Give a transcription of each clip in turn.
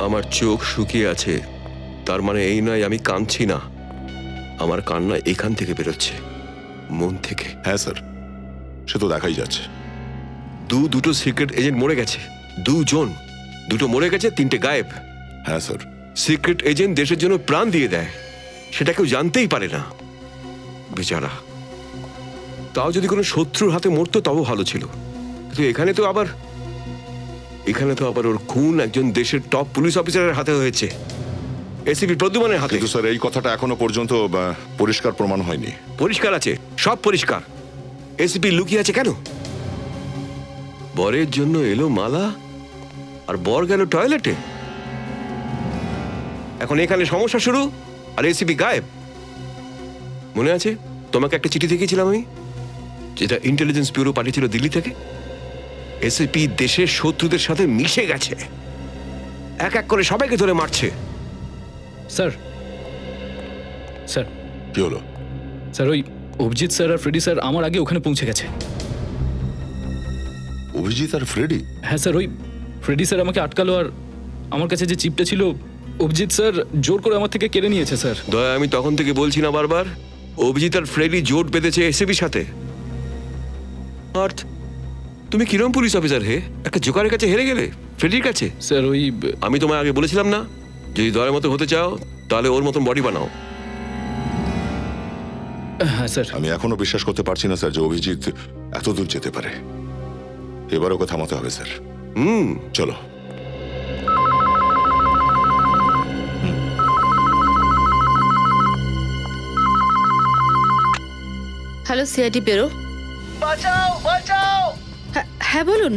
আমার চোখ শুকিয়ে আছে, তার মানে এই নয় আমি কাঁদছি না। আমার কান্না এখান থেকে বেরোচ্ছে, মন থেকে। হ্যাঁ স্যার, সে তো দেখাই যাচ্ছে। দুটো সিক্রেট এজেন্ট মরে গেছে, দুটো মরে গেছে, 3টে গায়েব। হ্যাঁ স্যার। সিক্রেট এজেন্ট দেশের জন্য প্রাণ দিয়ে দেয়, সেটা কেউ জানতেই পারে না, বেচারা। তাও যদি কোনো শত্রুর হাতে মরতো তবে ভালো ছিল, কিন্তু এখানে তো আবার ওর খুন একজন দেশের টপ পুলিশ অফিসারের হাতে হয়েছে, এসিপি প্রদ্যুম্নের হাতে। কিন্তু স্যার এই কথাটা এখনো পর্যন্ত পরিষ্কার প্রমাণ হয়নি। পরিষ্কার আছে, সব পরিষ্কার। এসিপি লুকিয়ে আছে কেন? বরের জন্য এলো মালা আর বর গেল টয়লেটে। এখন এখানে সমস্যা শুরু আর এসিপি গায়েব। মনে আছে তোমাকে একটা চিঠি দেখিয়েছিলাম আমি, যেটা ইন্টেলিজেন্স ব্যুরো পাঠিয়েছিল দিল্লি থেকে? এসিপি দেশের শত্রুদের সাথে মিশে গেছে, এক এক করে সবাইকে ধরে মারছে। স্যার স্যার কি হলো? স্যার ওই অভিজিৎ স্যার আর ফ্রেডি স্যার আমার আগে ওখানে পৌঁছে গেছে। অভিজিৎ আর ফ্রেডি? হ্যাঁ স্যার, ওই ফ্রেডি স্যার আমাকে আটকালো আর আমার কাছে যে চিপটা ছিল অভিজিৎ স্যার জোর করে আমার থেকে কেড়ে নিয়েছে। স্যার দয়া, আমি তখন থেকে বলছি না বারবার, অভিজিৎ আর ফ্রেডি জোট বেঁধেছে এসিপির সাথে। আর তুমি কিরম পুলিশ অফিসার হে, একটা জোকারের কাছে হেরে গেলে, ফ্রেডির কাছে? স্যার ওই আমি তোমায় আগে বলেছিলাম না, যদি দয়ের মতো হতে চাও তাহলে ওর মতন বডি বানাও। হ্যাঁ স্যার। আমি এখনো বিশ্বাস করতে পারছি না স্যার যে অভিজিৎ এত দূর যেতে পারে। এবার ওকে থামাতে হবে স্যার। চলো। Hello CID bureau. বাঁচাও বাঁচাও। হ্যাঁ বলুন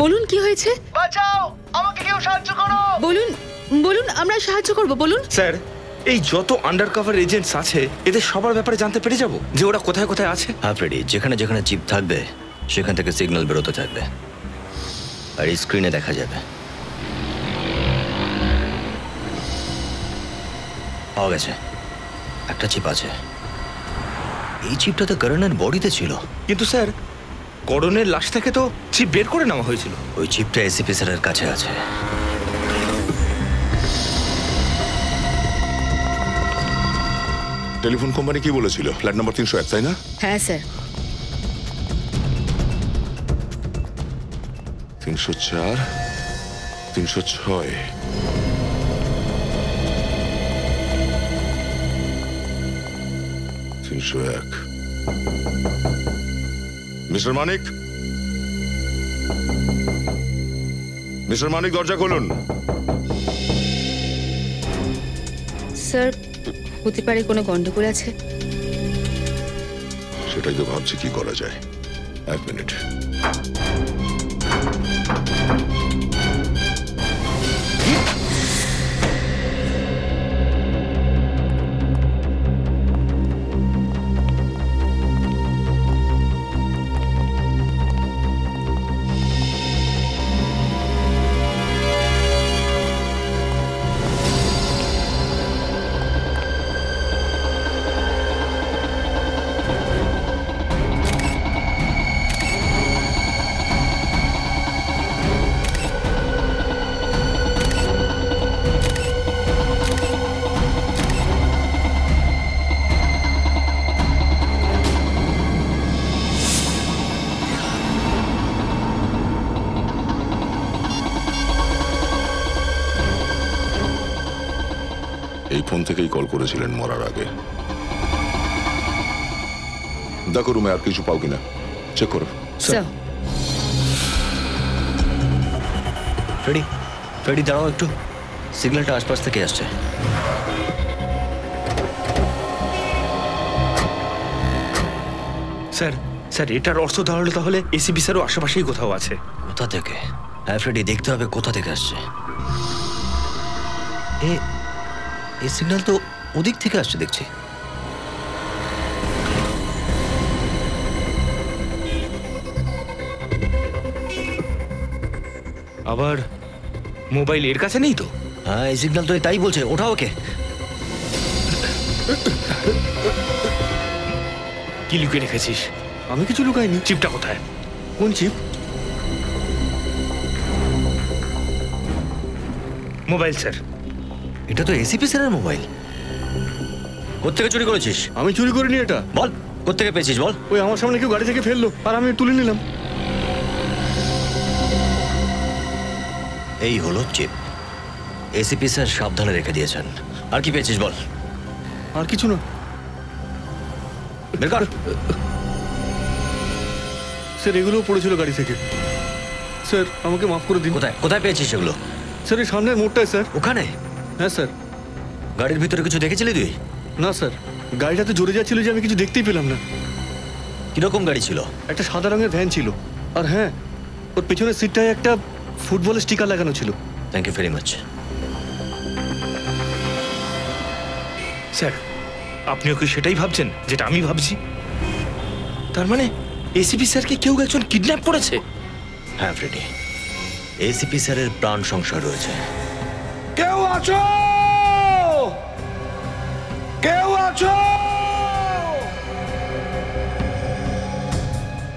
বলুন, কি হয়েছে? বাঁচাও, আমাকে কেউ সাহায্য করো। বলুন বলুন, আমরা সাহায্য করব, বলুন। স্যার, এই যত আন্ডারকভার এজেন্টস আছে এদের সবার ব্যাপারে জানতে পেরে যাব যে ওরা কোথায় কোথায় আছে। হ্যাঁ ফ্রেডি, যেখানে যেখানে চিপ থাকবে সেখান থেকে সিগন্যাল বেরোতে থাকবে আর স্ক্রিনে দেখা যাবে। পাওয়া গেছে, একটা চিপ আছে। এই চিপটা তো করণের বডিতে ছিল। কিন্তু স্যার, করণের লাশ থেকে তো চিপ বের করে নেওয়া হয়েছিল। ওই চিপটা এসিপি স্যারের কাছে আছে। টেলিফোন কোম্পানি কি বলেছিল? ফ্ল্যাট নাম্বার 301, তাই না? হ্যাঁ স্যার। 304, 306। মিস্টার মানিক, মিস্টার মানিক, দরজা খুলুন। স্যার, হতে পারে কোনো গন্ডগোল আছে। সেটাই তো ভাবছি কি করা যায়। এক মিনিট। এই ফোন থেকেই কল করেছিলেন মরার আগে। দেখো রুমে আর কিছু পাও কিনা, চেক করো। স্যার। ফ্রেডি, ফ্রেডি দাঁড়াও একটু, সিগন্যালটা আশপাশ থেকে আসছে। স্যার, স্যার এটার অর্থ তাহলে এসিপি স্যারও আশেপাশেই কোথাও আছে। কোথা থেকে? হ্যাঁ ফ্রেডি, দেখতে হবে কোথা থেকে আসছে। এই সিগন্যাল তো ওদিক থেকে আসছে দেখছি। আবার মোবাইল এর কাছে নেই তো? হ্যাঁ, এই সিগন্যাল তো তাই বলছে। ওঠাও ওকে। কি লুকিয়ে রেখেছিস? আমি কিছু লুকাইনি। চিপটা কোথায়? কোন চিপ? Mobile sir. এটা তো এসিপি স্যারের মোবাইল। কোত্থেকে চুরি করেছিস? আমি চুরি করিনি এটা। বল, কোত্থেকে পেয়েছিস বল। ওই আমার সামনে কেউ গাড়ি থেকে ফেললো আর আমি তুলে নিলাম। এই হলো চিপ। এসিপি স্যার সাবধানে রেখে দিয়েছেন। আর কি পেয়েছিস বল। আর কিছু না বের কর। স্যার, এগুলোও পড়েছিল গাড়ি থেকে। স্যার, আমাকে মাফ করে দিন। কোথায় কোথায় পেয়েছিস সেগুলো? স্যার, এই সামনের মোড়টায় স্যার। ওখানে? হ্যাঁ স্যার। গাড়ির ভিতরে কিছু দেখেছিলি তুই? না স্যার, গাড়িটাতে জোরে যাচ্ছিল যে আমি কিছু দেখতেই পেলাম না। কিরকম গাড়ি ছিল? একটা সাদা রঙের ভ্যান ছিল। আর হ্যাঁ, ওর পেছনের সিটটায় একটা ফুটবলের স্টিকার লাগানো ছিল। Thank you very much. Sir, আপনিও কি সেটাই ভাবছেন যেটা আমি ভাবছি? তার মানে এসিপি স্যারকে কেউ একজন কিডন্যাপ করেছে? হ্যাঁ ফ্রেডি, এসিপি স্যারের প্রাণ সংশয় রয়েছে। কেউ আছো? কেউ আছো?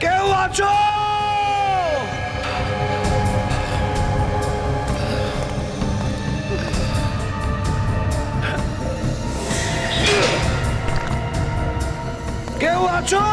কেউ আছো? কেউ আছো?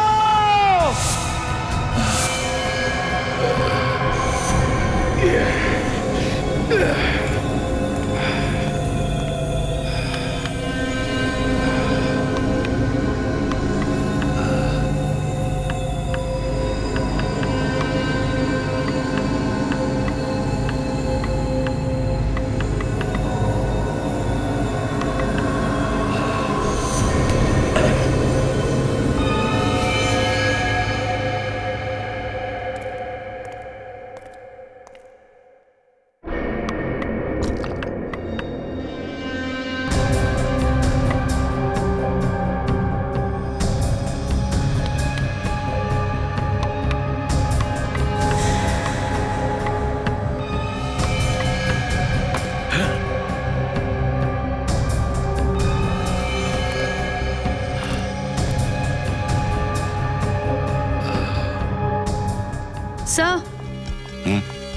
স্যার,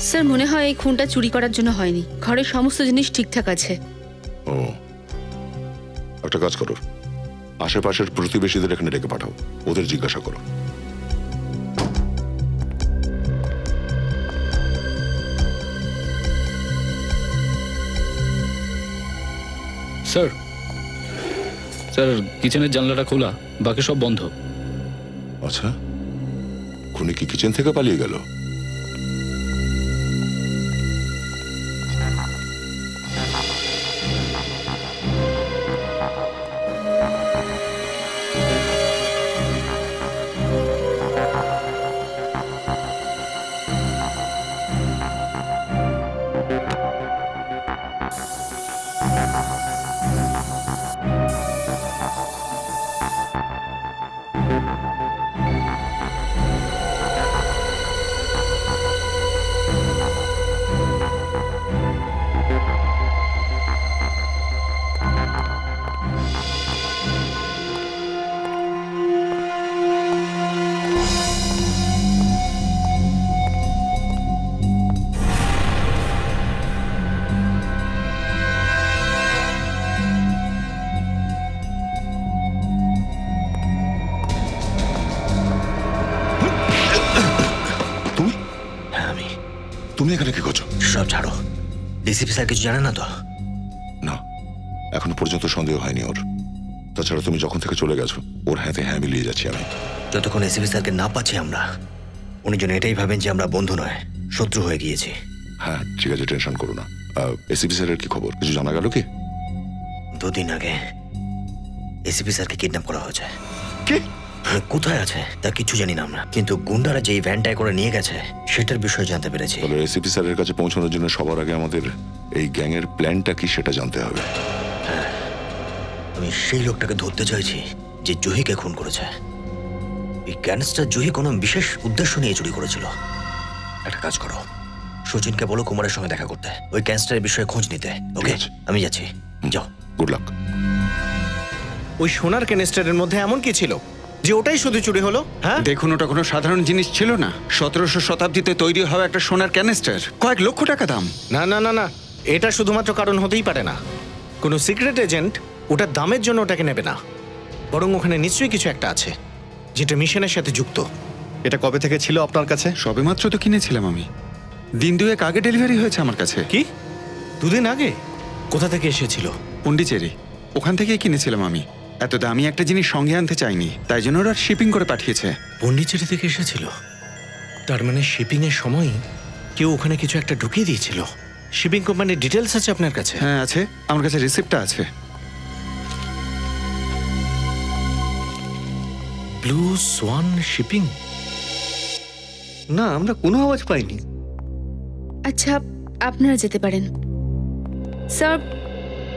স্যার মনে হয় এই খুনটা চুরি করার জন্য হয়নি। ঘরের সমস্ত জিনিস ঠিকঠাক আছে। ও, একটা কাজ করো, আশেপাশের প্রতিবেশীদের এখানে ডেকে পাঠাও, ওদের জিজ্ঞাসা করো। স্যার, স্যার কিচেনের জানলাটা খোলা, বাকি সব বন্ধ। আচ্ছা, খুনি কি কিচেন থেকে পালিয়ে গেল? তুমি এখানে কি করছো? সব ছাড়ো, ডিসিপি স্যার কিছু জানে না তো? না, এখনো পর্যন্ত সন্দেহ হয়নি ওর। তাছাড়া তুমি যখন থেকে চলে গেছো ওর হাতে হ্যাঁ মিলিয়ে যাচ্ছি আমি। যতক্ষণ এসিপি স্যারকে না পাচ্ছি আমরা, উনি যেন এটাই ভাবেন যে আমরা বন্ধু নয়, শত্রু হয়ে গিয়েছি। হ্যাঁ ঠিক আছে, টেনশন করো না। এসিপি স্যারের কি খবর, কিছু জানা গেল কি? 2 দিন আগে এসিপি স্যারকে কিডন্যাপ করা হয়েছে। কি? কোথায় আছে তা কিছু জানি না আমরা, কিন্তু গুন্ডারা যেই ভ্যানটায় করে নিয়ে গেছে সেটার বিষয়ে জানতে পেরেছি। তাহলে এসিপি স্যারের কাছে পৌঁছানোর জন্য সবার আগে আমাদের এই গ্যাংয়ের প্ল্যানটা কি সেটা জানতে হবে। হ্যাঁ, আমি সেই লোকটাকে ধরতে চাইছি যে জহিকে খুন করেছে। এই গ্যাংস্টার জহি কোনো বিশেষ উদ্দেশ্য নিয়ে চুরি করেছিল। একটা কাজ করো, সচিনকে বলো কুমারের সঙ্গে দেখা করতে, ওই গ্যাংস্টারের বিষয়ে খোঁজ নিতে। ওকে, আমি যাচ্ছি, যাও। Good luck. ওই সোনার ক্যানিস্টারের মধ্যে এমন কি ছিল যে ওটাই শুধু চুরি হলো? হ্যাঁ, দেখুন, ওটা কোনো সাধারণ জিনিস ছিল না। 1700 শতাব্দীতে তৈরি হওয়া একটা সোনার ক্যানিস্টার, কয়েক লক্ষ টাকা দাম। না না না না, এটা শুধুমাত্র কারণ হতেই পারে না। কোনো সিক্রেট এজেন্ট ওটার দামের জন্য ওটাকে নেবে না, বরং ওখানে নিশ্চয়ই কিছু একটা আছে যেটা মিশনের সাথে যুক্ত। এটা কবে থেকে ছিল আপনার কাছে? সবেমাত্র তো কিনেছিলাম আমি, দিন দুয়েক আগে ডেলিভারি হয়েছে আমার কাছে। কি 2 দিন আগে? কোথা থেকে এসেছিল? পন্ডিচেরি, ওখান থেকেই কিনেছিলাম আমি। এত দামি একটা জিনিস সঙ্গে আনতে চাইনি, তাই জন্য ওরা শিপিং করে পাঠিয়েছে। পন্ডিচেরি থেকে এসেছিল? তার মানে শিপিং এর সময় কেউ ওখানে কিছু একটা ঢুকিয়ে দিয়েছিল। শিপিং কোম্পানির ডিটেলস আছে আপনার কাছে? হ্যাঁ আছে, আমার কাছে রিসিপ্টটা আছে। Blue swan shipping? না, আমরা কোনো আওয়াজ পাইনি। আচ্ছা, আপনারা যেতে পারেন। স্যার,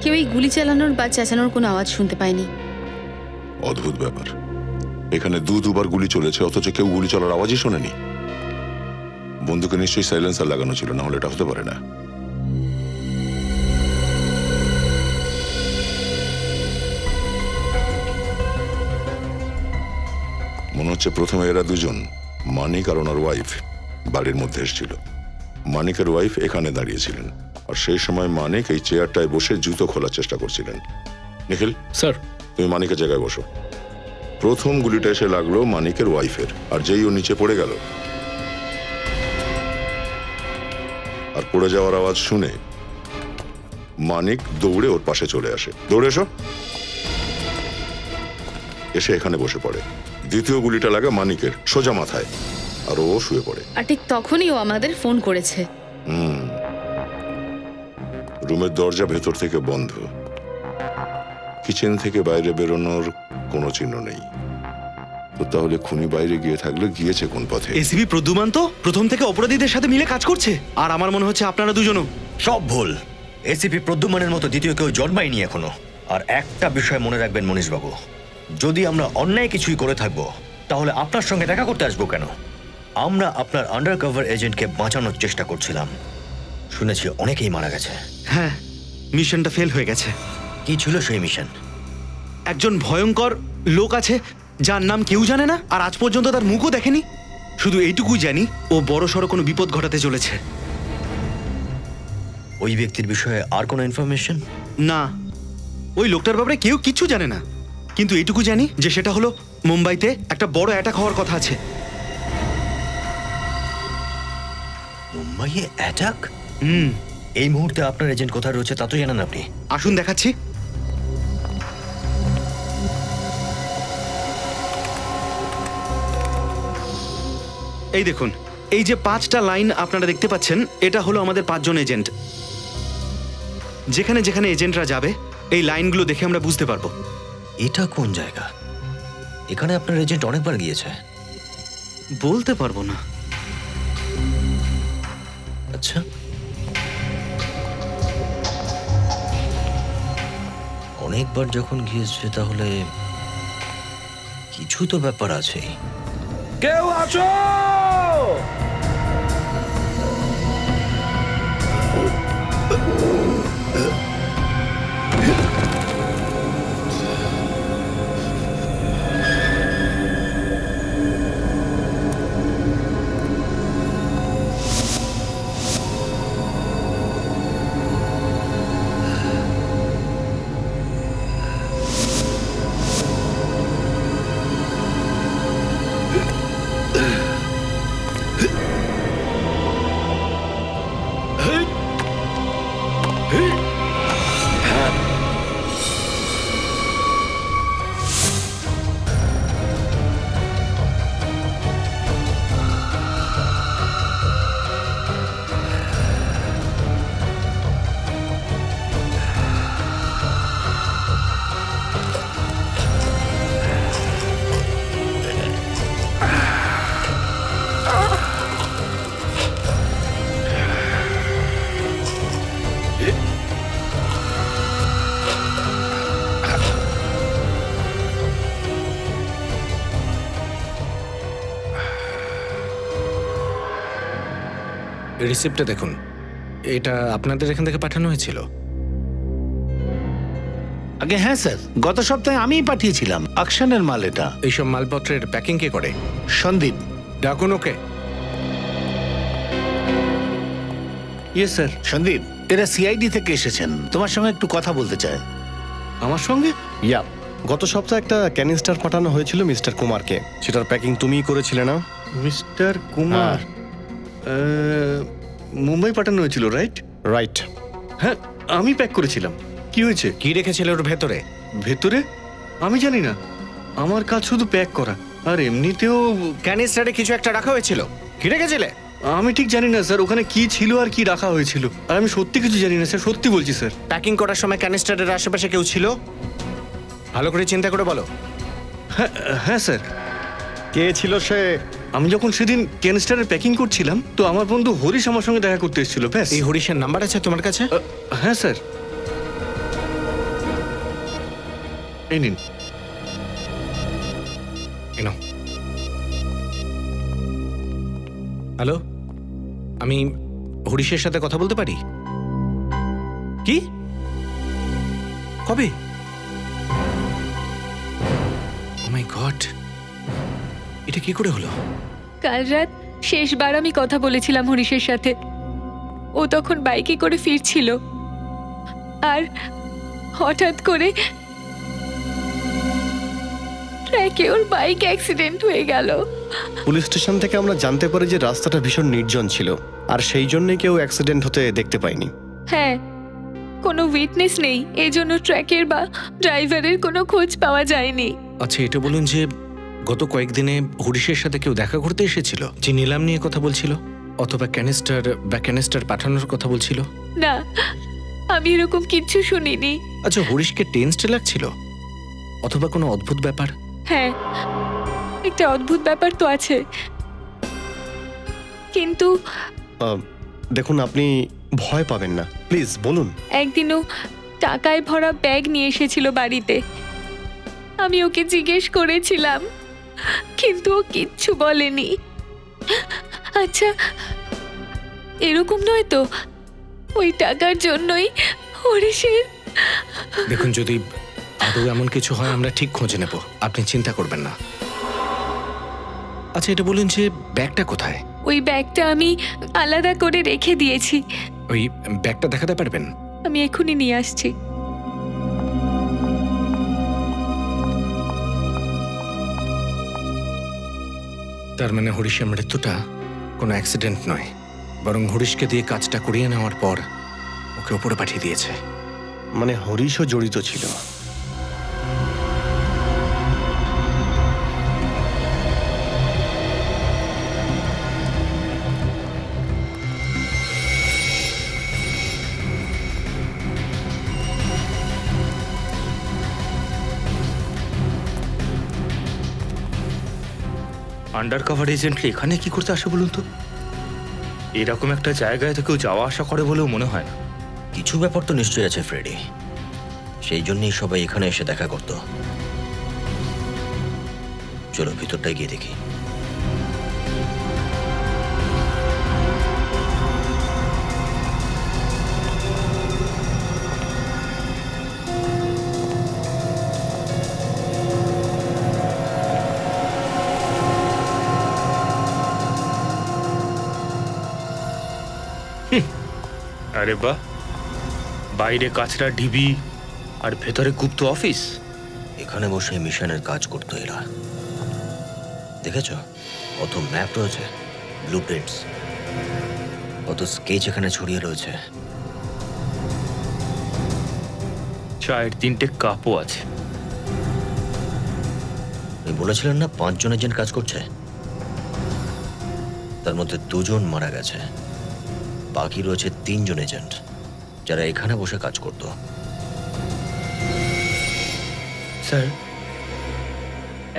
কেউ এই গুলি চালানোর বা চেঁচানোর কোনো আওয়াজ শুনতে পায়নি। অদ্ভুত ব্যাপার, এখানে দুবার গুলি চলেছে অথচ কেউ গুলি চলার আওয়াজই শোনেনি। বন্দুকে নিশ্চয়ই সাইলেন্সার লাগানো ছিল, না হলে এটা হতে পারে না। মনে হচ্ছে প্রথমে এরা দুজন, মানিক আর ওনার ওয়াইফ, বাড়ির মধ্যে এসেছিল। মানিকের ওয়াইফ এখানে দাঁড়িয়েছিলেন, আর সেই সময় মানিক এই চেয়ারটায় বসে জুতো খোলার চেষ্টা করছিলেন। নিখিল, স্যার। তুমি মানিকের জায়গায় বসো। প্রথম গুলিটা এসে লাগলো মানিকের ওয়াইফের, আর যেই ও নিচে পড়ে গেল আর পড়ে যাওয়ার আওয়াজ শুনে মানিক দৌড়ে ওর পাশে চলে আসে। দৌড়ে এসো। এসে এখানে বসে পড়ে। দ্বিতীয় গুলিটা লাগে মানিকের সোজা মাথায়, আর ও শুয়ে পড়ে। আর ঠিক তখনই ও আমাদের ফোন করেছে। রুমের দরজা ভেতর থেকে বন্ধ, কিচেন থেকে বাইরে বেরোনোর কোনো চিহ্ন নেই। তো তাহলে খুনি বাইরে গিয়ে থাকলে গিয়েছে কোন পথে? এসিপি প্রদ্যুমান তো প্রথম থেকে অপরাধীদের সাথে মিলে কাজ করছে, আর আমার মনে হচ্ছে আপনারা দুজনও। সব ভুল। এসিপি প্রদ্যুমানের মতো দ্বিতীয় কেউ জন্মায়নি এখনো। আর একটা বিষয় মনে রাখবেন মনীশবাবু, যদি আমরা অন্যায় কিছুই করে থাকবো তাহলে আপনার সঙ্গে দেখা করতে আসবো কেন? আমরা আপনার আন্ডারকভার এজেন্টকে বাঁচানোর চেষ্টা করছিলাম। শুনেছি অনেকেই মারা গেছে। হ্যাঁ, মিশনটা ফেল হয়ে গেছে। কি ছিল সেই মিশন? একজন ভয়ঙ্কর লোক আছে যার নাম কেউ জানে না, আর আজ পর্যন্ত তার মুখও দেখেনি। শুধু এইটুকুই জানি, ও বড়সড় কোনো বিপদ ঘটাতে চলেছে। ওই ব্যক্তির বিষয়ে আর কোনো ইনফরমেশন? না, ওই লোকটার ব্যাপারে কেউ কিচ্ছু জানে না, কিন্তু এইটুকু জানি যে সেটা হলো মুম্বাইতে একটা বড় অ্যাটাক হওয়ার কথা আছে। মুম্বাইয়ে অ্যাটাক? হুম। এই মুহূর্তে আপনার এজেন্ট কোথায় রয়েছে তা তো জানেন আপনি। আসুন দেখাচ্ছি। এই দেখুন, এই যে 5টা লাইন আপনারা দেখতে পাচ্ছেন, এটা হলো আমাদের 5 জন এজেন্ট। যেখানে যেখানে এজেন্টরা যাবে এই লাইনগুলো দেখে আমরা বুঝতে পারবো। এটা কোন জায়গা? এখানে আপনার এজেন্ট অনেকবার গিয়েছে। বলতে পারবো না। আচ্ছা, অনেকবার যখন গিয়েছে তাহলে কিছু তো ব্যাপার আছে। কেউ আছো? রিসিপ্টটা দেখুন, এটা আপনাদের এখান থেকে পাঠানো হয়েছিল? আগে হ্যাঁ স্যার, গত সপ্তাহে আমিই পাঠিয়েছিলাম। আকশনের মাল এটা। এইসব মালপত্রের প্যাকিং কে করে? সন্দীপ। ডাকুন ওকে। Yes sir. সন্দীপ, এরা সিআইডি থেকে এসেছেন, তোমার সঙ্গে একটু কথা বলতে চায়। আমার সঙ্গে? ইয়া, গত সপ্তাহে একটা ক্যানিস্টার পাঠানো হয়েছিল মিস্টার কুমারকে। সেটার প্যাকিং তুমিই করেছিলে না? মিস্টার কুমার মুম্বাই পাঠানো হয়েছিল, রাইট? রাইট, হ্যাঁ আমি প্যাক করেছিলাম। কি হয়েছে? কি রেখেছিল ওর ভেতরে? ভেতরে আমি জানি না, আমার কাজ শুধু প্যাক করা। আর এমনিতেও ক্যানিস্টারে কিছু একটা রাখা হয়েছিল, কি রেখেছিলে? আমি ঠিক জানি না স্যার, ওখানে কি ছিল আর কি রাখা হয়েছিল। আর আমি সত্যি কিছু জানি না স্যার, সত্যি বলছি স্যার। প্যাকিং করার সময় ক্যানিস্টারের আশেপাশে কেউ ছিল? ভালো করে চিন্তা করে বলো। হ্যাঁ হ্যাঁ স্যার। কে ছিল সে? আমি যখন সেদিন ক্যানিস্টারের প্যাকিং করছিলাম, তো আমার বন্ধু হরিশ আমার সঙ্গে দেখা করতে এসেছিল। ব্যাস। এই হরিশের নাম্বার আছে তোমার কাছে? হ্যাঁ স্যার, এই নিন। হ্যালো, আমি হরিশের সাথে কথা বলতে পারি? কি? কবে? ও মাই গড, এটা কি করে হলো? কাল রাত শেষবার আমি কথা বলেছিলাম হরিশের সাথে। ও তখন বাইকে করে ফিরছিল, আর হঠাৎ করে ট্র্যাকে ওর বাইক অ্যাক্সিডেন্ট হয়ে গেল। পুলিশ স্টেশন থেকে আমরা জানতে পারি যে রাস্তাটা ভীষণ নির্জন ছিল, আর সেই জন্যই কেউ অ্যাক্সিডেন্ট হতে দেখতে পাইনি। হ্যাঁ, কোনো উইটনেস নেই, এজন্য ট্র্যাকের বা ড্রাইভারের কোনো খোঁজ পাওয়া যায়নি। আচ্ছা, এটা বলুন যে গত কয়েকদিনে হরিশের সাথে কেউ দেখা করতে এসেছিল, যে নিলাম নিয়ে কথা বলছিল, অথবা ক্যানিস্টার পাঠানোর কথা বলছিল? না, আমি এরকম কিচ্ছু শুনিনি। আচ্ছা, হরিশকে টেন্সড লাগছিল, অথবা কোনো অদ্ভুত ব্যাপার? হ্যাঁ, একটা অদ্ভুত ব্যাপার তো আছে, কিন্তু দেখুন, আপনি ভয় পাবেন না, প্লিজ বলুন। একদিনও টাকায় ভরা ব্যাগ নিয়ে এসেছিল বাড়িতে। আমি ওকে জিজ্ঞেস করেছিলাম, কিন্তু ও কিচ্ছু বলেনি। আচ্ছা, এরকম নয় তো ওই টাকার জন্যই হরিশের? দেখুন, যদি আদৌ এমন কিছু হয় আমরা ঠিক খোঁজে নেব, আপনি চিন্তা করবেন না। আচ্ছা, এটা বলুন যে ব্যাগটা কোথায়? ওই ব্যাগটা আমি আলাদা করে রেখে দিয়েছি। ওই ব্যাগটা দেখাতে পারবেন? আমি এখনই নিয়ে আসছি। তার মানে হরিশের মৃত্যুটা কোনো অ্যাক্সিডেন্ট নয়, বরং হরিশকে দিয়ে কাজটা করিয়ে নেওয়ার পর ওকে উপরে পাঠিয়ে দিয়েছে। মানে হরিশও জড়িত ছিল? আন্ডার কভার এজেন্ট এখানে কি করতে আসে বলুন তো? এরকম একটা জায়গায় তো কেউ যাওয়া আসা করে বলেও মনে হয় না। কিছু ব্যাপার তো নিশ্চয়ই আছে ফ্রেডি, সেই জন্যই সবাই এখানে এসে দেখা করতো। চলো ভিতরটায় গিয়ে দেখি। আরে বাহ, বাইরে কাঁচরা ঢিবি আর ভেতরে গুপ্ত অফিস। এখানে বসে মিশনের কাজ করতো এরা। দেখেছ, কত ম্যাপ রয়েছে, ব্লু প্রিন্টস, কত স্কেচ এখানে ছড়িয়ে রয়েছে। চায়ের 3টে কাপও আছে। আমি বলেছিলেন না 5 জন এজেন্ট কাজ করছে, তার মধ্যে 2 জন মারা গেছে, বাকি রয়েছে 3 জন এজেন্ট যারা এখানে বসে কাজ করত। স্যার,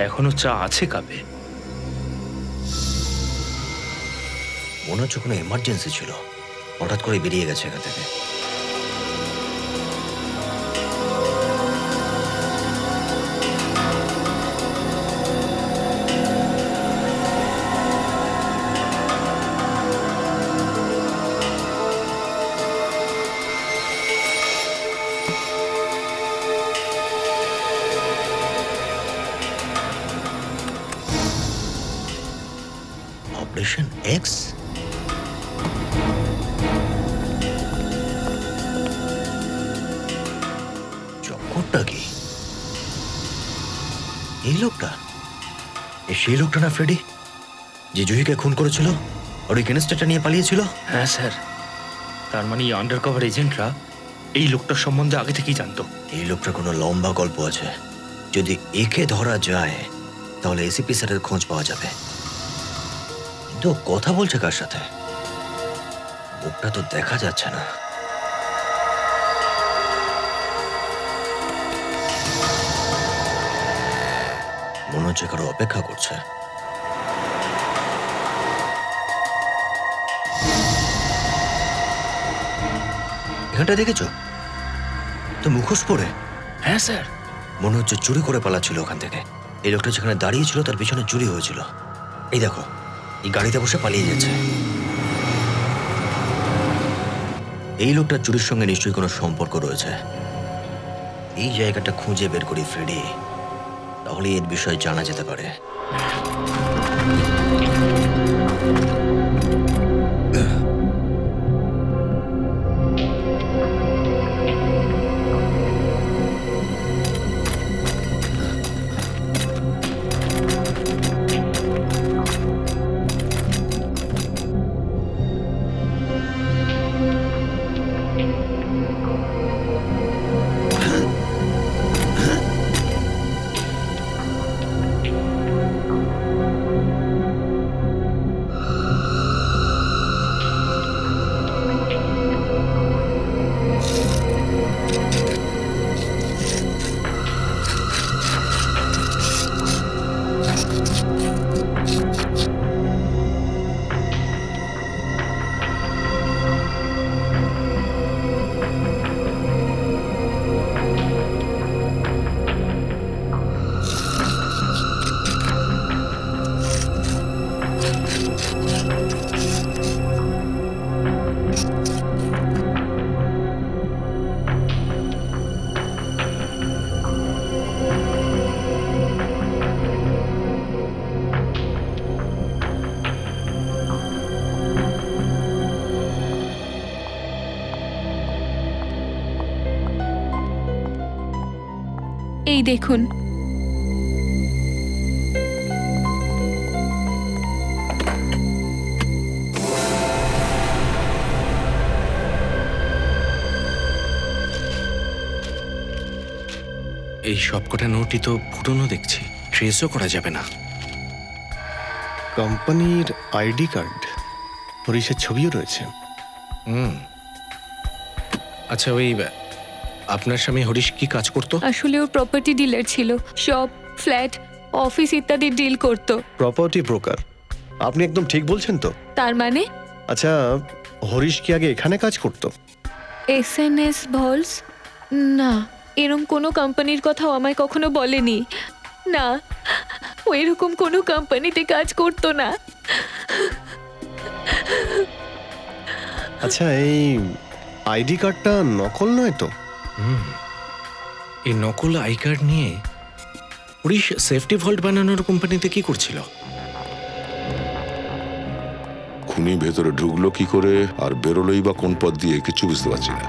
এখনো চা আছে কাপে? মনে হচ্ছে কোনো এমার্জেন্সি ছিল, হঠাৎ করে বেরিয়ে গেছে এখান থেকে। Operation x? লোকটা কি? এই লোকটা সেই লোকটা না ফ্রেডি, যে জুহিকে খুন করেছিল আর ওই ক্যানিস্টারটা নিয়ে পালিয়েছিল? হ্যাঁ স্যার, তার মানে এই আন্ডারকভার এজেন্টরা এই লোকটার সম্বন্ধে আগে থেকেই জানতো। এই লোকটার কোনো লম্বা গল্প আছে। যদি একে ধরা যায় তাহলে এসিপি স্যারের খোঁজ পাওয়া যাবে। কিন্তু কথা বলছে কার সাথে? মুখটা তো দেখা যাচ্ছে না। মনে হচ্ছে কারো অপেক্ষা করছে। এখানটা দেখেছো তো? মুখোশ পরে? হ্যাঁ স্যার। মনে হচ্ছে চুরি করে পালাচ্ছিল ওখান থেকে। এই লোকটা যেখানে দাঁড়িয়েছিল তার পিছনে চুরি হয়েছিল। এই দেখো, এই গাড়িতে বসে পালিয়ে যাচ্ছে। এই লোকটার চুরির সঙ্গে নিশ্চয়ই কোনো সম্পর্ক রয়েছে। এই জায়গাটা খুঁজে বের করি ফ্রেডি, তাহলে এর বিষয়ে জানা যেতে পারে। এই দেখুন, এই সবকটা নোটই তো পুরনো দেখছি, ট্রেসও করা যাবে না। কোম্পানির আইডি কার্ড, হরিশের ছবিও রয়েছে। আচ্ছা, ওই আপনার স্বামী হরিশ কি কাজ করতো? আসলে ওর প্রপার্টি ডিলার ছিল। শপ, ফ্ল্যাট, অফিস ইত্যাদি ডিল করতো। Property broker. আপনি একদম ঠিক বলছেন তো? তার মানে? আচ্ছা, হরিশ কি আগে এখানে কাজ করতো? SNS Volks? না, এরকম কোনো কোম্পানির কথাও আমায় কখনো বলেনি। না, ও এরকম কোনো কোম্পানিতে কাজ করতো না। আচ্ছা, এই আইডি কার্ডটা নকল নয় তো? এই নকল আই কার্ড নিয়ে হরিশ সেফটি ভল্ট বানানোর কোম্পানিতে কি করছিল? খুনি ভেতরে ঢুকলো কি করে আর বেরোলোই বা কোন পথ দিয়ে, কিছু বুঝতে পারছি না।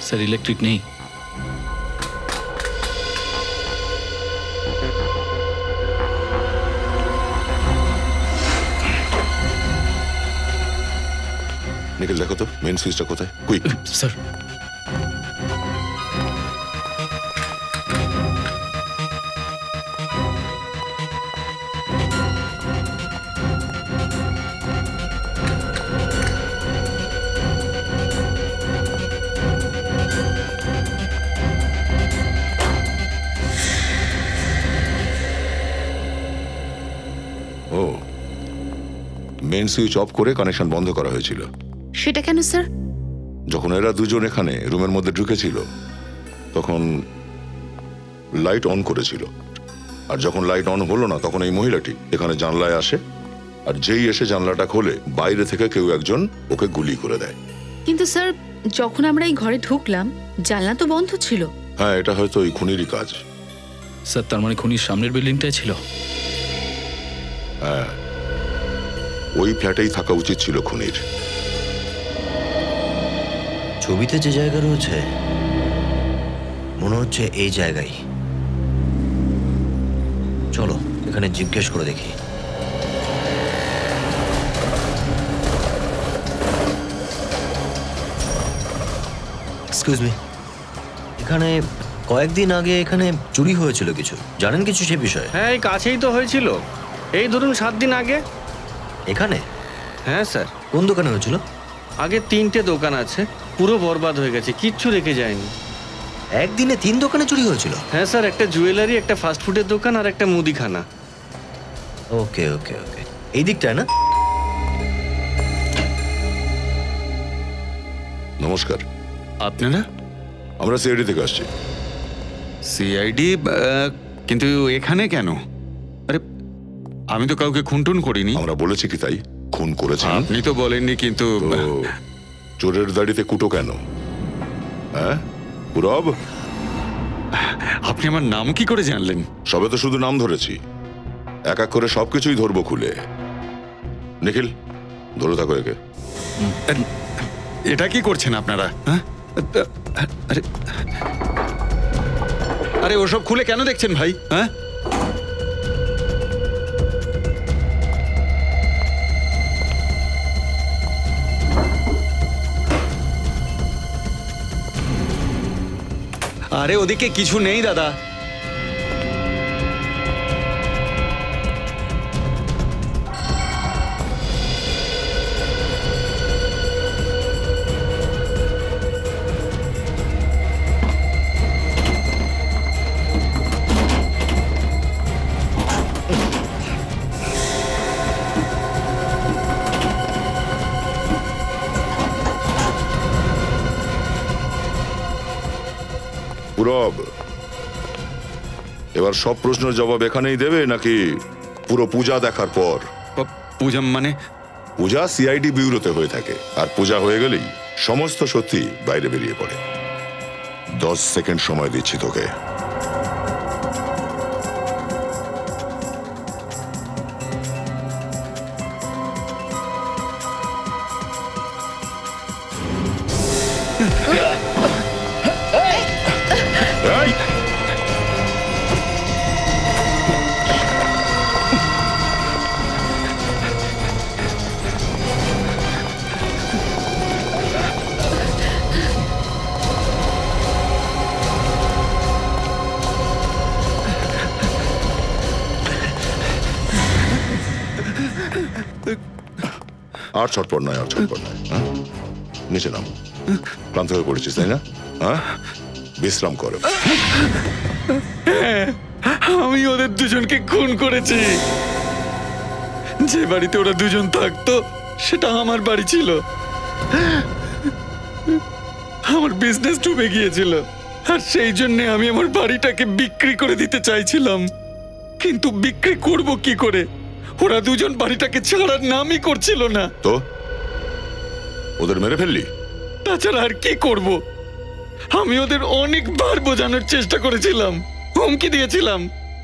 স্যার, ইলেকট্রিক নেই। নিখিল, দেখো তো মেন সুইচটা কোথায়? Quick sir. ও, মেন সুইচ অফ করে কানেকশন বন্ধ করা হয়েছিল। সেটা কেন স্যার? যখন এরা দুজন এখানে রুমের মধ্যে ঢুকেছিল তখন লাইট অন করেছিল, আর যখন লাইট অন হলো না তখন এই মহিলাটি এখানে জানলায় আসে, আর যেই এসে জানলাটা খোলে বাইরে থেকে কেউ একজন ওকে গুলি করে দেয়। কিন্তু স্যার, যখন আমরা এই ঘরে ঢুকলাম জানলা তো বন্ধ ছিল। হ্যাঁ, এটা হয়তো ওই খুনিরই কাজ। স্যার, তার মানে খুনির সামনের বিল্ডিংটাই ছিল? হ্যাঁ, ওই ফ্ল্যাটেই থাকা উচিত ছিল খুনির। ছবিতে যে জায়গা রয়েছে মনে হচ্ছে এই জায়গায়। চলো এখানে জিজ্ঞেস করে দেখি। এক্সকিউজ মি, এখানে কয়েকদিন আগে এখানে চুরি হয়েছিল কিছু, জানেন কিছু সে বিষয়ে? হ্যাঁ, এই কাছেই তো হয়েছিল, এই ধরুন 7 দিন আগে। এখানে? হ্যাঁ স্যার। কোন দোকানে হয়েছিল? আগে 3টে দোকান আছে, পুরো বরবাদ হয়ে গেছে, কিচ্ছু রেখে যায়নি। একদিনে 3 দোকানে চুরি হয়েছিল? হ্যাঁ স্যার, একটা জুয়েলারি, একটা ফাস্টফুডের দোকান আর একটা মুদিখানা। ওকে ওকে ওকে, এই দিকটায় না? নমস্কার। আপনারা? আমরা সিআইডি থেকে আসছি। সিআইডি? কিন্তু এখানে কেন? আরে আমি তো কাউকে খুনটুন করিনি। আমরা বলেছি কি তাই খুন করেছেন? আপনি তো বলেননি, কিন্তু চোরের দাড়িতে কুটো কেন? হ্যাঁ পুরব, আপনি আমার নাম কি করে জানলেন? সবে তো শুধু নাম ধরেছি, এক এক করে সবকিছুই ধরবো খুলে। নিখিল, ধরে থাকো একে। এটা কি করছেন আপনারা? আরে আরে ওসব খুলে কেন দেখছেন ভাই? হ্যাঁ, আরে ওদিকে কিছু নেই দাদা। পুরব, এবার সব প্রশ্নের জবাব এখানেই দেবে নাকি পুরো পূজা দেখার পর? পূজা মানে? পূজা সিআইডি ব্যুরোতে হয়ে থাকে, আর পূজা হয়ে গেলেই সমস্ত সত্যি বাইরে বেরিয়ে পড়ে। 10 সেকেন্ড সময় দিচ্ছি তোকে। আর ছটপট নয়, আর ছটপট নয়। নিচে নাম। ক্লান্ত হয়ে পড়েছিস তাই না? হ্যাঁ, বিশ্রাম কর। আমি ওদের দুজনকে খুন করেছি। যে বাড়িতে ওরা দুজন থাকতো সেটা আমার বাড়ি ছিল। আমার বিজনেস ডুবে গিয়েছিল, আর সেই জন্য আমি আমার বাড়িটাকে বিক্রি করে দিতে চাইছিলাম, কিন্তু বিক্রি করব কি করে? ওরা দুজন বাড়িটাকে ছাড়ার নামই করছিল না। তো ওদের মেরে ফেললি? তাছাড়া আর কি করব? আমি ওদের অনেকবার বোঝানোর চেষ্টা করেছিলাম, হুমকি দিয়েছিলাম,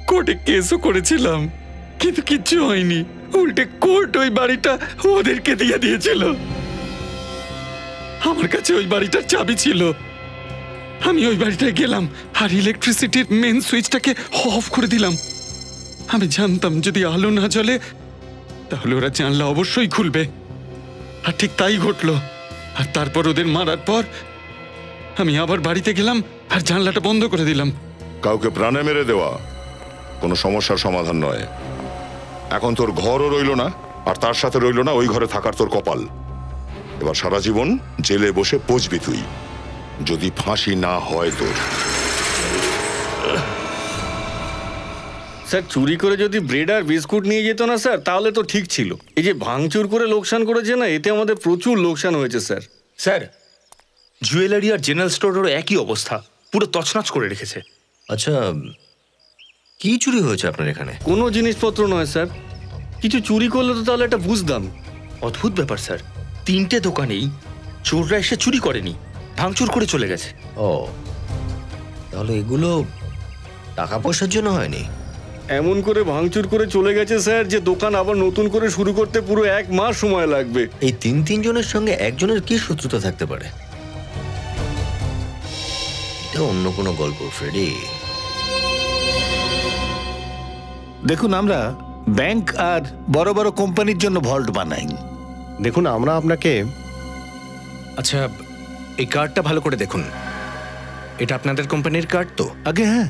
কোর্টে কেসও করেছিলাম, কিন্তু কিচ্ছু হয়নি। উল্টে কোর্ট ওই বাড়িটা ওদেরকে দিয়ে দিয়েছিল। আমার কাছে ওই বাড়িটার চাবি ছিল। আমি ওই বাড়িটায় গেলাম আর ইলেকট্রিসিটির মেন সুইচটাকে অফ করে দিলাম। আমি জানতাম যদি আলো না জ্বলে তাহলে ওরা জানলা অবশ্যই খুলবে, আর ঠিক তাই ঘটলো। আর তারপর ওদের মারার পর আমি আবার বাড়িতে গেলাম আর জানলাটা বন্ধ করে দিলাম। কাউকে প্রাণে মেরে দেওয়া কোনো সমস্যার সমাধান নয়। এখন তোর ঘরও রইল না, আর তার সাথে রইল না ওই ঘরে থাকার তোর কপাল। এবার সারা জীবন জেলে বসে পচবি তুই, যদি ফাঁসি না হয় তোর। স্যার, চুরি করে যদি ব্রেড আর বিস্কুট নিয়ে যেত না স্যার, তাহলে তো ঠিক ছিল। এই যে ভাঙচুর করে লোকসান করেছে না, এতে আমাদের প্রচুর লোকসান হয়েছে স্যার। স্যার, জুয়েলারি আর জেনারেল স্টোরেরও একই অবস্থা, পুরো তছনছ করে রেখেছে। আচ্ছা, কি চুরি হয়েছে আপনার এখানে? কোনো জিনিসপত্র নয় স্যার, কিছু চুরি করলে তো তাহলে এটা বুঝতাম। অদ্ভুত ব্যাপার স্যার, 3টে দোকানেই চোররা এসে চুরি করেনি, ভাঙচুর করে চলে গেছে। ও, তাহলে এগুলো টাকা পয়সার জন্য হয়নি? এমন করে ভাঙচুর করে চলে গেছে স্যার যে দোকান আবার নতুন করে শুরু করতে পুরো 1 মাস সময় লাগবে। এই তিন জনের সঙ্গে একজনের কি শত্রুতা থাকতে পারে? এটা অন্য কোনো গল্প ফ্রেডি। দেখুন, আমরা ব্যাংক আর বড় বড় কোম্পানির জন্য ভল্ট বানাই। দেখুন, আমরা আপনাকে আচ্ছা, এই কার্ডটা ভালো করে দেখুন। এটা আপনাদের কোম্পানির কার্ড তো? আগে হ্যাঁ।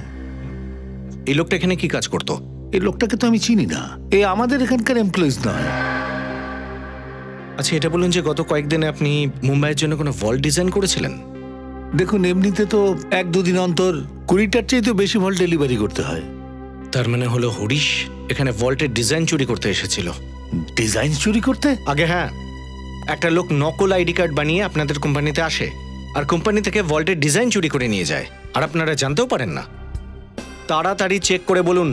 এই লোকটা এখানে কি কাজ করতো? এই লোকটাকে তো আমি চিনি না, এই আমাদের এখানকার এমপ্লয়িজ নয়। আচ্ছা, এটা বলুন যে গত কয়েকদিনে আপনি মুম্বাইয়ের জন্য কোনো ভল্ট ডিজাইন করেছিলেন? দেখুন, এমনিতে তো 1-2 দিন অন্তর 20টার চেয়ে তো বেশি ভল্ট ডেলিভারি করতে হয়। তার মানে হলো হরিশ এখানে ভল্টের ডিজাইন চুরি করতে এসেছিল। ডিজাইন চুরি করতে? আগে হ্যাঁ, একটা লোক নকল আইডি কার্ড বানিয়ে আপনাদের কোম্পানিতে আসে আর কোম্পানি থেকে ভল্টের ডিজাইন চুরি করে নিয়ে যায়, আর আপনারা জানতেও পারেন না। তাড়াতাড়ি চেক করে বলুন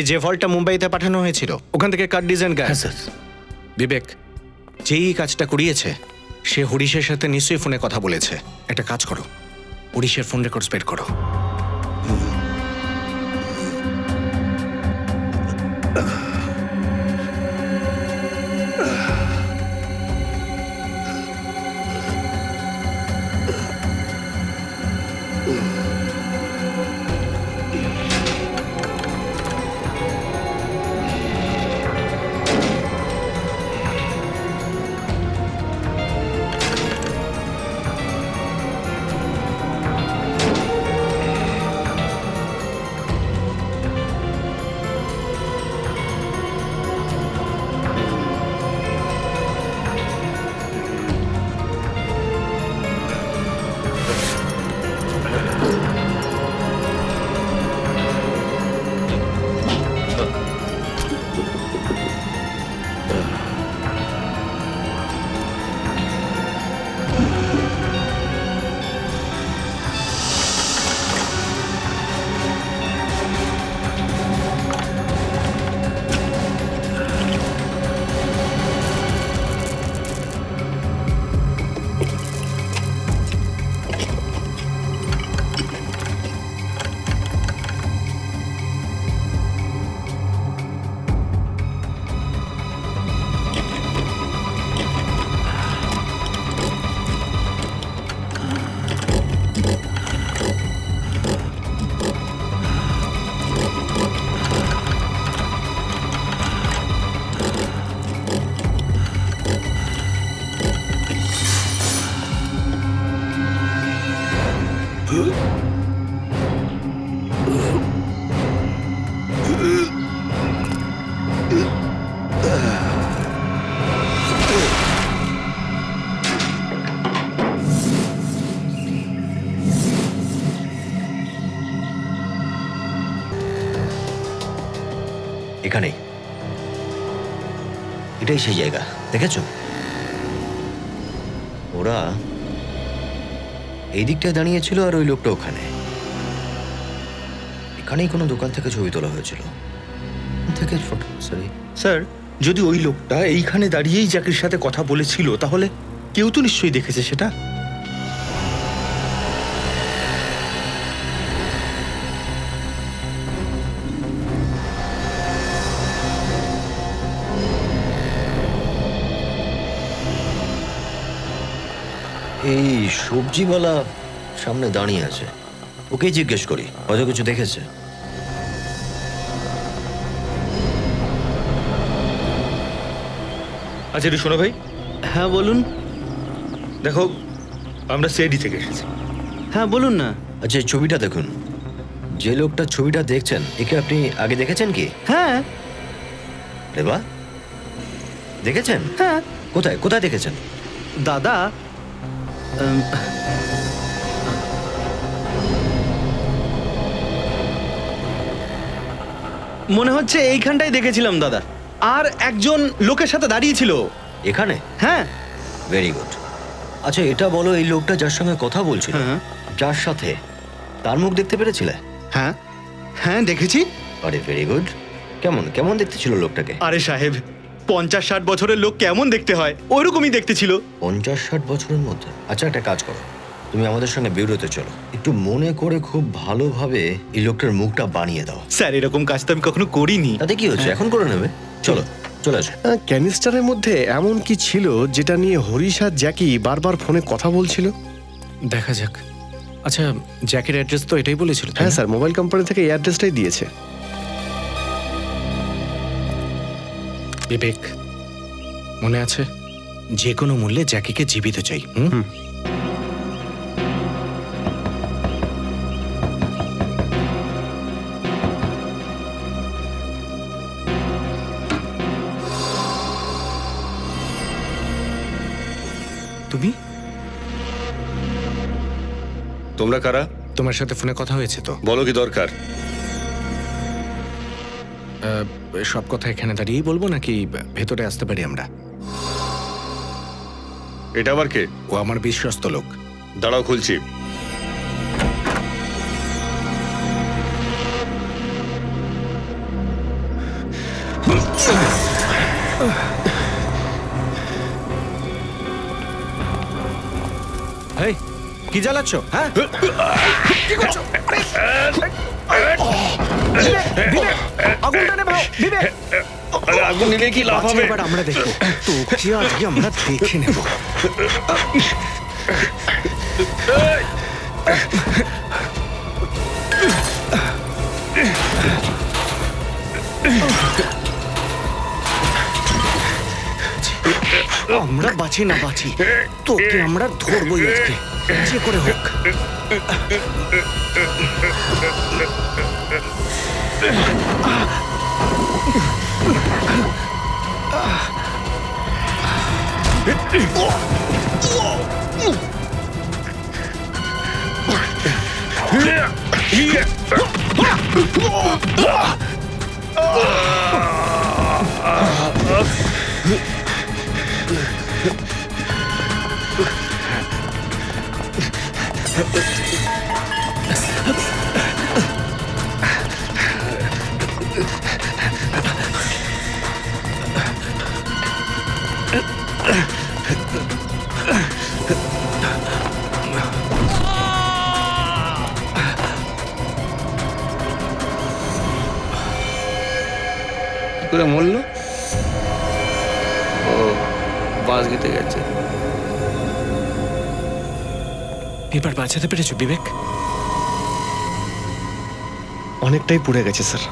যে ভল্টটা মুম্বাইতে পাঠানো হয়েছিল ওখান থেকে কার্ড ডিজাইন গায়েব। স্যার। বিবেক, যেই কাজটা করিয়েছে সে হরিশের সাথে নিশ্চয়ই ফোনে কথা বলেছে। একটা কাজ করো, হরিশের ফোন রেকর্ডস বের করো। এখানেই, এটাই সেই জায়গা, দেখেছো? ওরা এই দিকটায় দাঁড়িয়েছিল আর ওই লোকটা ওখানে। এখানেই কোনো দোকান থেকে ছবি তোলা হয়েছিল। থেকে ফটো, সরি স্যার, যদি ওই লোকটা এইখানে দাঁড়িয়েই জ্যাকির সাথে কথা বলেছিল তাহলে কেউ তো নিশ্চয়ই দেখেছে সেটা। এই সবজিওয়ালা সামনে দাঁড়িয়ে আছে, ওকেই জিজ্ঞেস করি, হয়তো কিছু দেখেছে। আচ্ছা রে শোনো ভাই। হ্যাঁ বলুন। দেখো, আমরা সিআইডি থেকে এসেছি। হ্যাঁ বলুন না। আচ্ছা, এই ছবিটা দেখুন। যে লোকটা ছবিটা দেখছেন, একে আপনি আগে দেখেছেন কি? হ্যাঁ। রে বাহ, দেখেছেন? হ্যাঁ। কোথায় কোথায় দেখেছেন? দাদা, মনে হচ্ছে এইখানটাই দেখেছিলাম দাদা। আর একজন লোকের সাথে দাঁড়িয়ে ছিল এখানে। হ্যাঁ। Very good. আচ্ছা, এটা বলো, এই লোকটা যার সঙ্গে কথা বলছিল, যার সাথে, তার মুখ দেখতে পেরেছিলে? হ্যাঁ হ্যাঁ দেখেছি। আরে ভেরি গুড। কেমন কেমন দেখতে ছিল লোকটাকে? আরে সাহেব, 50-60 বছরের লোক কেমন দেখতে হয় ওইরকমই দেখতে ছিল। 50-60 বছরের মধ্যে? আচ্ছা, একটা কাজ করো, তুমি আমাদের সঙ্গে ব্যুরোতে চলো, একটু মনে করে খুব ভালোভাবে এই লোকটার মুখটা বানিয়ে দাও। স্যার এরকম কাজ তো আমি কখনো করিনি। তাতে কি হচ্ছে, এখন করে নেবে। চলো চলে আসো। ক্যানিস্টারের মধ্যে এমন কি ছিল যেটা নিয়ে হরিশ আর জ্যাকি বারবার ফোনে কথা বলছিল? দেখা যাক। আচ্ছা, জ্যাকের অ্যাড্রেস তো এটাই বলেছিল? হ্যাঁ স্যার, মোবাইল কোম্পানি থেকে এই অ্যাড্রেসটাই দিয়েছে। বিবেক, মনে আছে? যে কোনো মূল্যে জ্যাকিকে জীবিত চাই। তুমি তোমরা কারা? তোমার সাথে ফোনে কথা হয়েছে তো? বলো কি দরকার? সব কথা এখানে দাঁড়িয়েই বলবো নাকি ভেতরে আসতে পারি আমরা? এটা আবার কে? ও আমার বিশ্বস্ত লোক। দাঁড়াও, খুলছি। এই, কি জ্বালাচ্ছ? হ্যাঁ, কি করছো? আগুনটা নেভাও বিবেক। আগুন নিলে কি লাভ হবে? এবার আমরা দেখবো তোকে, আজকে আমরা দেখে নেব। আমরা বাঁচি না বাঁচি, তোকে আমরা ধরবই আজকে, যে করে হোক। করে মরলো? ও বাস গেতে গেছে। এবার বাঁচাতে পেরেছো বিবেক? অনেকটাই পুড়ে গেছে স্যার।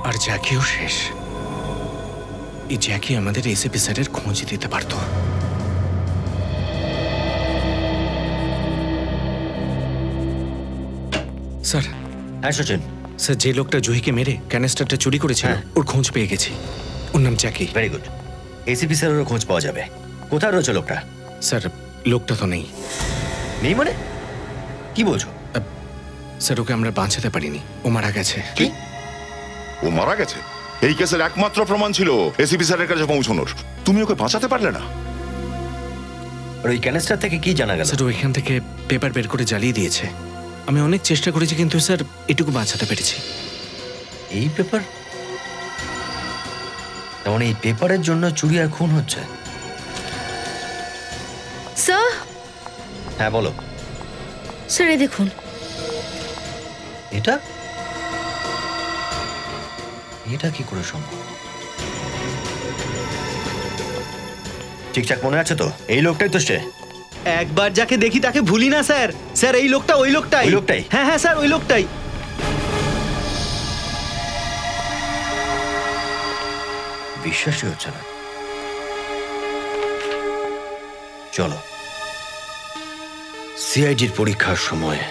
আর জ্যাকিও শেষ। এই জ্যাকি আমাদের এসিপি স্যারের খোঁজ দিতে পারতো। স্যার। হ্যাঁ সচিন। স্যার, যে লোকটা জহিকে মেরে ক্যানিস্টারটা চুরি করেছিল, ওর খোঁজ পেয়ে গেছি। ওর নাম জ্যাকি। Very good. এসিপি স্যারেরও খোঁজ পাওয়া যাবে। কোথায় রয়েছে লোকটা? স্যার, লোকটা তো নেই। নেই মানে? কি বলছো? স্যার, ওকে আমরা বাঁচাতে পারিনি, ও মারা গেছে। কি? ও মারা গেছে? এই কেসের একমাত্র প্রমাণ ছিল এসিপি স্যারের কাছে পৌঁছানোর। তুমি ওকে বাঁচাতে পারলে না? আর ওই ক্যানিস্টার থেকে কি জানা গেল? স্যার, ওইখান থেকে পেপার বের করে জ্বালিয়ে দিয়েছে। আমি অনেক চেষ্টা করেছি, কিন্তু স্যার এটুকু বাঁচাতে পেরেছি। এই পেপার? তেমন এই পেপারের জন্য চুরি আর খুন হচ্ছে? স্যার। হ্যাঁ বলো। স্যার, এই দেখুন। এটা এটা কি করে সম্ভব? ঠিকঠাক মনে আছে তো? এই লোকটাই তো সে। একবার যাকে দেখি তাকে ভুলি না স্যার। স্যার, এই লোকটা ওই লোকটাই। ওই লোকটাই? হ্যাঁ হ্যাঁ স্যার, ওই লোকটাই। বিশ্বাসই হচ্ছে না। চলো, সিআইডির পরীক্ষার সময়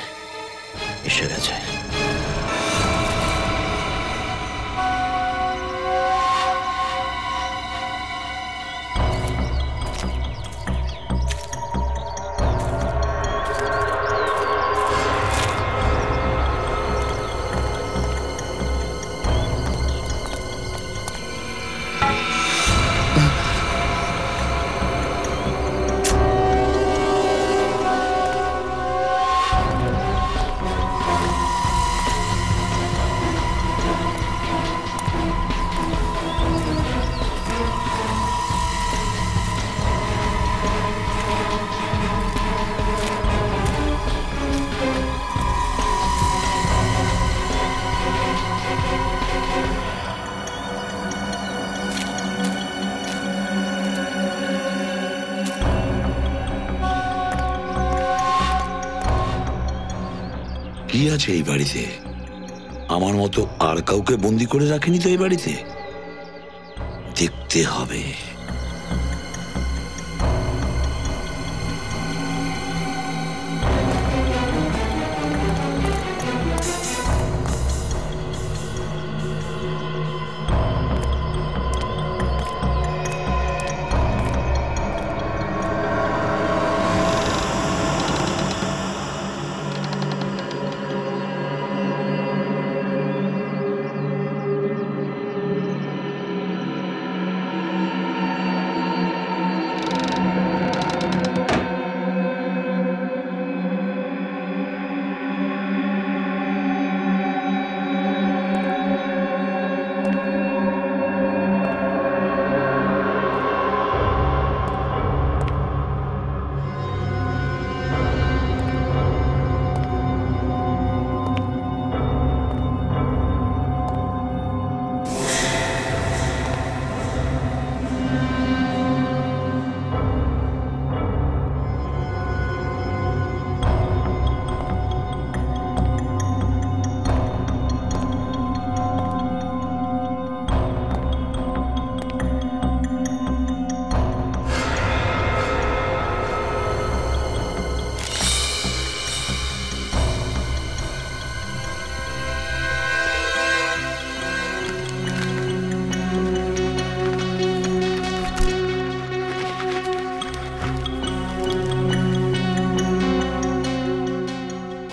এসে গেছে। কি আছে এই বাড়িতে? আমার মতো আর কাউকে বন্দি করে রাখেনি তো এই বাড়িতে। দেখতে হবে।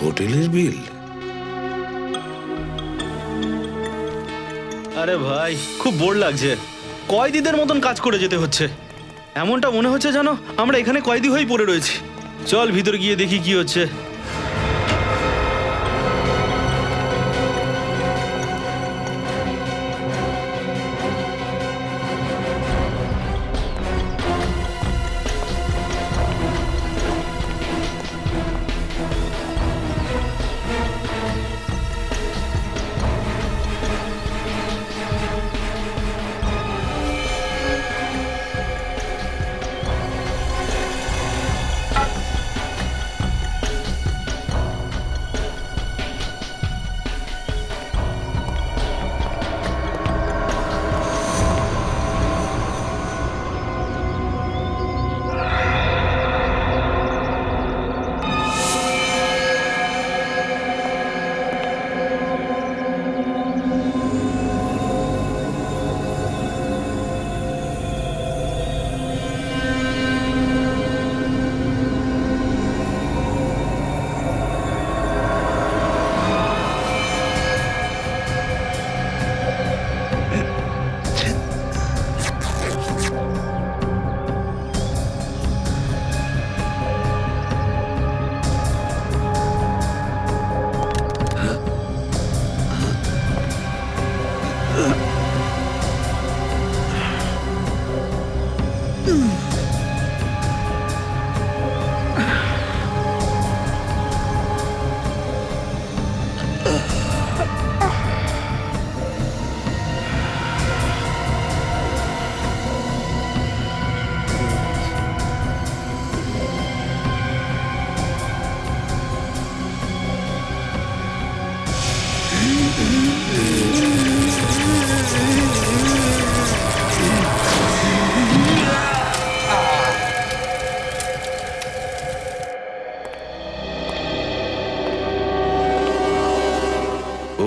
হোটেলের বিল? আরে ভাই, খুব বোর লাগছে। কয়েদিদের মতন কাজ করে যেতে হচ্ছে। এমনটা মনে হচ্ছে জানো আমরা এখানে কয়েদি হয়েই পড়ে রয়েছি। চল ভিতরে গিয়ে দেখি কি হচ্ছে।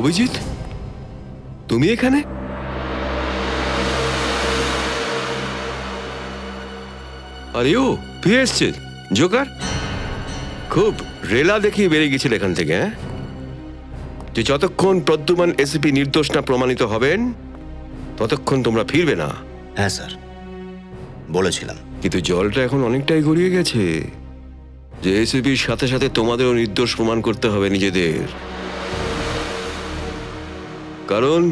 অভিজিৎ, তুমি এখানে? আরে ও ফিরে এসছে জোকার। খুব রেলা দেখিয়ে বেরিয়ে গেছিল এখান থেকে, হ্যাঁ? যে যতক্ষণ প্রদ্যুমান এসিপি নির্দোষ না প্রমাণিত হবেন ততক্ষণ তোমরা ফিরবে না। হ্যাঁ স্যার, বলেছিলাম। কিন্তু জলটা এখন অনেকটাই গড়িয়ে গেছে যে এসিপির সাথে সাথে তোমাদেরও নির্দোষ প্রমাণ করতে হবে নিজেদের। কারণ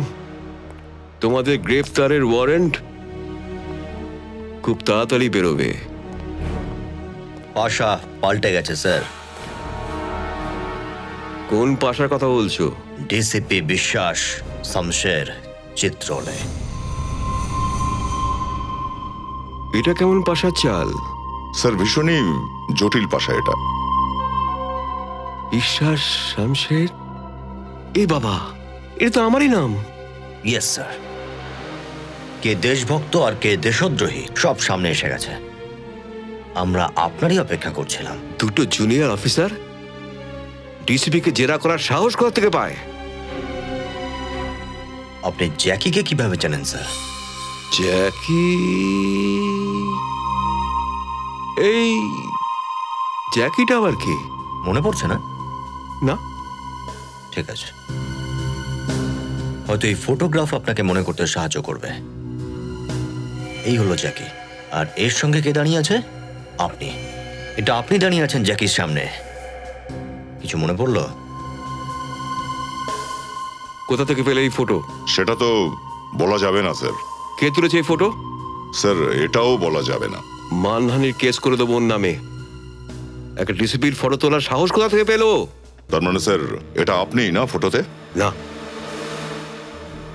তোমাদের গ্রেফতারের ওয়ারেন্ট খুব তাড়াতাড়ি বেরোবে। পাশা পাল্টে গেছে স্যার। কোন পাশার কথা বলছো? ডিসিপি বিশ্বাস, শমশের, চিত্রলে। এটা কেমন পাশার চাল? স্যার ভীষণই জটিল পাশা এটা। বিশ্বাস শামশের, এ বাবা, এটা তো আমারই নাম। Yes sir. কে দেশভক্ত আর কে দেশদ্রোহী সব সামনে এসে গেছে। আমরা আপনারই অপেক্ষা করছিলাম। দুটো জুনিয়র অফিসার ডিসিপি কে জেরা করার সাহস কোথা থেকে পায়? আপনি জ্যাকিকে কিভাবে জানেন স্যার? জ্যাকি, এই জ্যাকিটা আবার কি? মনে পড়ছে না? না। ঠিক আছে, হয়তো এই ফটোগ্রাফ আপনাকে মনে করতে সাহায্য করবে। এই হলো জ্যাকি, আর এর সঙ্গে কে দাঁড়িয়ে আছে? আপনি। এটা আপনি দাঁড়িয়ে আছেন জ্যাকির সামনে। কিছু মনে পড়লো? কোথা থেকে পেলে এই ফটো? সেটা তো বলা যাবে না স্যার। কে তুলেছে এই ফটো? স্যার এটাও বলা যাবে না। মানহানির কেস করে দেবো ওর নামে। একটা ডিসিপির ফটো তোলার সাহস কোথা থেকে পেলো? তার মানে স্যার এটা আপনিই না ফটোতে? না।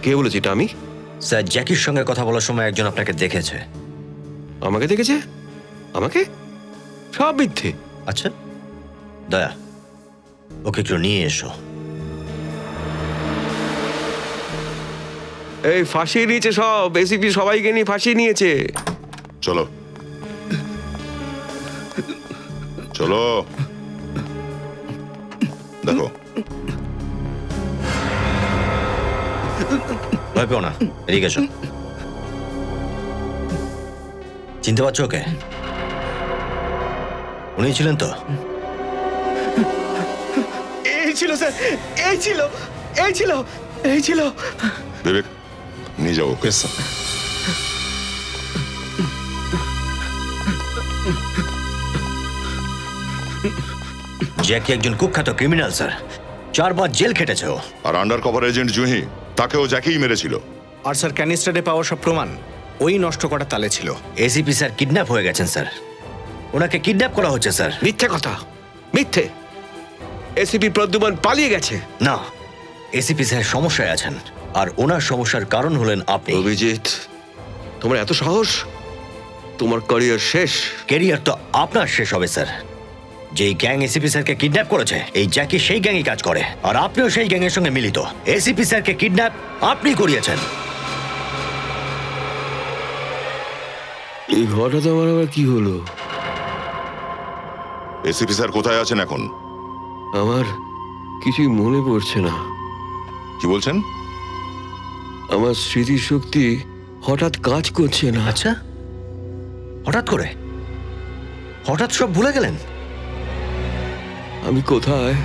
কে বলেছে এটা আমি? স্যার জ্যাকির সঙ্গে কথা বলার সময় একজন আপনাকে দেখেছে। আমাকে দেখেছে? আমাকে? সব মিথ্যে। আচ্ছা দয়া, ওকে একটু নিয়ে এসো। এই ফাঁসিয়ে নিয়েছে সব, এসিপি সবাইকে নিয়ে ফাঁসিয়ে নিয়েছে। চলো চলো, দেখো। ভয় পেও না, এদিকে এসো। চিনতে পারছো ওকে? উনি ছিলেন তো? এই ছিল স্যার, এই ছিল, এই ছিল, এই ছিল। বিবেক নিয়ে যাও ওকে। জ্যাকি একজন কুখ্যাত ক্রিমিনাল স্যার, 4 বার জেল খেটেছে ও। আর আন্ডার কভার এজেন্ট জুহি, তাকেও জ্যাকিই মেরেছিল। আর স্যার ক্যানিস্টারে পাওয়া সব প্রমাণ ওই নষ্ট করার তালে ছিল। এসিপি স্যার কিডন্যাপ হয়ে গেছেন স্যার, ওনাকে কিডন্যাপ করা হচ্ছে স্যার। মিথ্যে কথা, মিথ্যে। এসিপি প্রদ্যুমান পালিয়ে গেছে। না, এসিপি স্যার সমস্যায় আছেন, আর ওনার সমস্যার কারণ হলেন আপনি। অভিজিৎ, তোমার এত সাহস? তোমার ক্যারিয়ার শেষ। ক্যারিয়ার তো আপনার শেষ হবে স্যার। যেই গ্যাং এসিপি স্যারকে কিডন্যাপ করেছে, এই জ্যাকি সেই গ্যাংই কাজ করে, আর আপনিও সেই গ্যাংয়ের সঙ্গে মিলিত। এসিপি স্যারকে কিডন্যাপ আপনি করিয়েছেন। এই হঠাৎ আমার আবার কি হলো? এসিপি স্যার কোথায় আছেন এখন? আমার কিছুই মনে পড়ছে না। কি বলছেন? আমার স্মৃতিশক্তি হঠাৎ কাজ করছে না। আচ্ছা, হঠাৎ করে? হঠাৎ সব ভুলে গেলেন? আমি কোথায়?